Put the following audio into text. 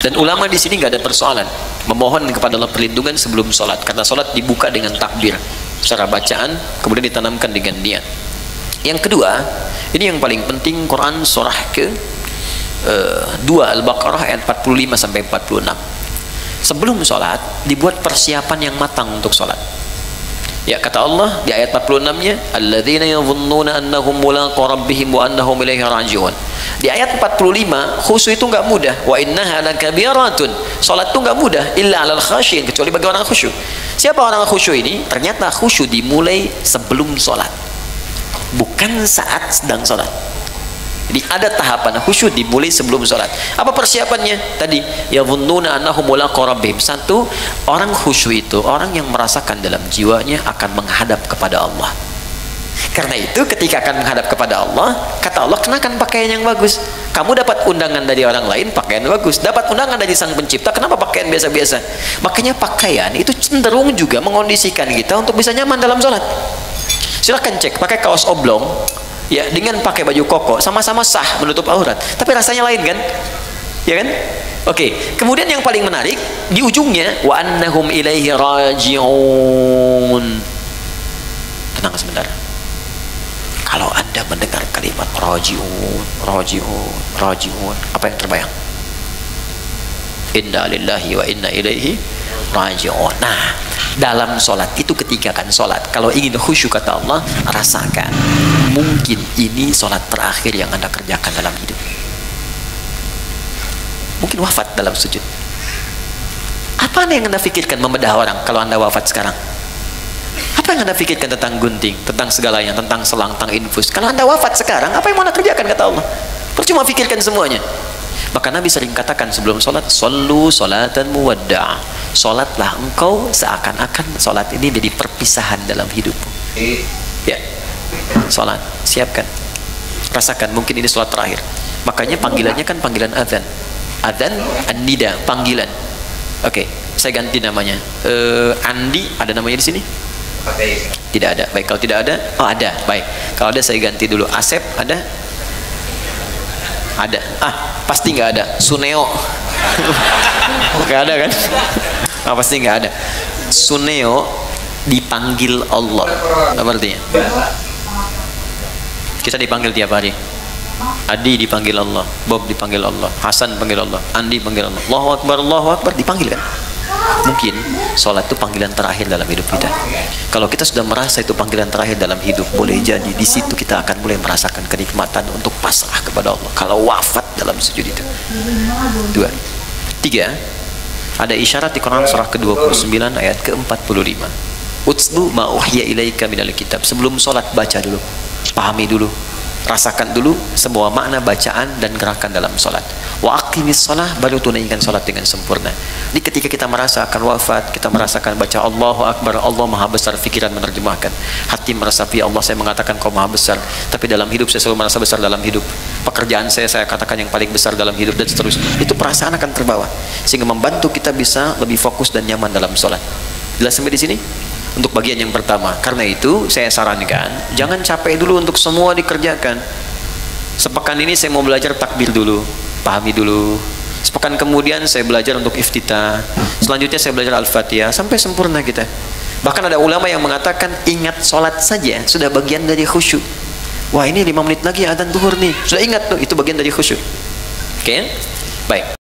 Dan ulama di sini nggak ada persoalan memohon kepada Allah perlindungan sebelum sholat, karena sholat dibuka dengan takbir secara bacaan, kemudian ditanamkan dengan niat. Yang kedua, ini yang paling penting, Quran surah ke 2 Al-Baqarah ayat 45 sampai 46. Sebelum sholat dibuat persiapan yang matang untuk sholat. Ya, kata Allah di ayat 46-nya, alladzina yadhunnuna annahum mulaqu rabbihim wa annahum ilaihi raji'un. Di ayat 45, khusyuk itu enggak mudah. Wa innaha lakabiratun. Salat itu enggak mudah illa 'alal khasyin, kecuali bagi orang khusyuk. Siapa orang khusyuk ini? Ternyata khusyuk dimulai sebelum salat, bukan saat sedang salat. Jadi ada tahapan khusyuk dimulai sebelum sholat. Apa persiapannya? Tadi, yadhunnuna annahum mulaqu rabbihim. Satu, orang khusyuk itu orang yang merasakan dalam jiwanya akan menghadap kepada Allah. Karena itu ketika akan menghadap kepada Allah, kata Allah, kenakan pakaian yang bagus. Kamu dapat undangan dari orang lain, pakaian bagus. Dapat undangan dari Sang Pencipta, kenapa pakaian biasa-biasa? Makanya pakaian itu cenderung juga mengondisikan kita untuk bisa nyaman dalam sholat. Silahkan cek, pakai kaos oblong ya dengan pakai baju koko sama-sama sah menutup aurat, tapi rasanya lain kan, ya kan? Oke, kemudian yang paling menarik di ujungnya, wa annahum ilaihi raji'un. Tenang sebentar. Kalau Anda mendengar kalimat raji'un, raji'un, raji'un, apa yang terbayang? Inna lillahi wa inna ilaihi raji'un. Nah, dalam sholat itu, ketika akan sholat, kalau ingin khusyuk kata Allah, rasakan mungkin ini sholat terakhir yang Anda kerjakan dalam hidup. Mungkin wafat dalam sujud. Apa yang Anda pikirkan membedah orang kalau Anda wafat sekarang? Apa yang Anda pikirkan tentang gunting, tentang segalanya, tentang selang, tentang infus? Kalau Anda wafat sekarang, apa yang mau Anda kerjakan kata Allah? Percuma pikirkan semuanya. Maka Nabi sering katakan sebelum sholat, sallu sholatan muwadda'. Sholatlah engkau seakan-akan sholat ini jadi perpisahan dalam hidupmu. Ya, sholat, siapkan, rasakan mungkin ini sholat terakhir. Makanya panggilannya kan panggilan adzan. Adzan, an-nida, panggilan. Oke, saya ganti namanya. Andi, ada namanya di sini? Tidak ada. Baik, kalau tidak ada, oh ada. Baik, kalau ada saya ganti dulu. Asep ada? Ada. Ah, pasti nggak ada. Suneo. Nggak ada kan? Ah, pasti nggak ada. Suneo dipanggil Allah. Apa artinya? Kita dipanggil tiap hari. Adi dipanggil Allah, Bob dipanggil Allah, Hasan panggil Allah, Andi panggil Allah. Allahu Akbar, dipanggil kan? Mungkin sholat itu panggilan terakhir dalam hidup kita. Kalau kita sudah merasa itu panggilan terakhir dalam hidup, boleh jadi di situ kita akan mulai merasakan kenikmatan untuk pasrah kepada Allah. Kalau wafat dalam sujud itu. 2. 3. Ada isyarat di Quran surah ke-29 ayat ke-45. Utslu ma uhiya ilaika minal kitab. Sebelum sholat baca dulu, pahami dulu, rasakan dulu semua makna bacaan dan gerakan dalam sholat. Wa aqimis sholah, baru tunaikan sholat dengan sempurna. Jadi ketika kita merasa akan wafat, kita merasakan baca Allahu Akbar, Allah Maha Besar, pikiran menerjemahkan, hati merasa, ya Allah saya mengatakan Kau Maha Besar, tapi dalam hidup saya selalu merasa besar dalam hidup. Pekerjaan saya katakan yang paling besar dalam hidup, dan seterusnya. Itu perasaan akan terbawa sehingga membantu kita bisa lebih fokus dan nyaman dalam sholat. Jelas sampai di sini? Untuk bagian yang pertama. Karena itu saya sarankan jangan capek dulu untuk semua dikerjakan. Sepekan ini saya mau belajar takbir dulu, pahami dulu. Sepekan kemudian saya belajar untuk iftitah. Selanjutnya saya belajar Al-Fatihah sampai sempurna kita. Bahkan ada ulama yang mengatakan ingat sholat saja sudah bagian dari khusyuk. Wah, ini 5 menit lagi adzan zuhur nih, sudah ingat tuh, itu bagian dari khusyuk. Oke, baik.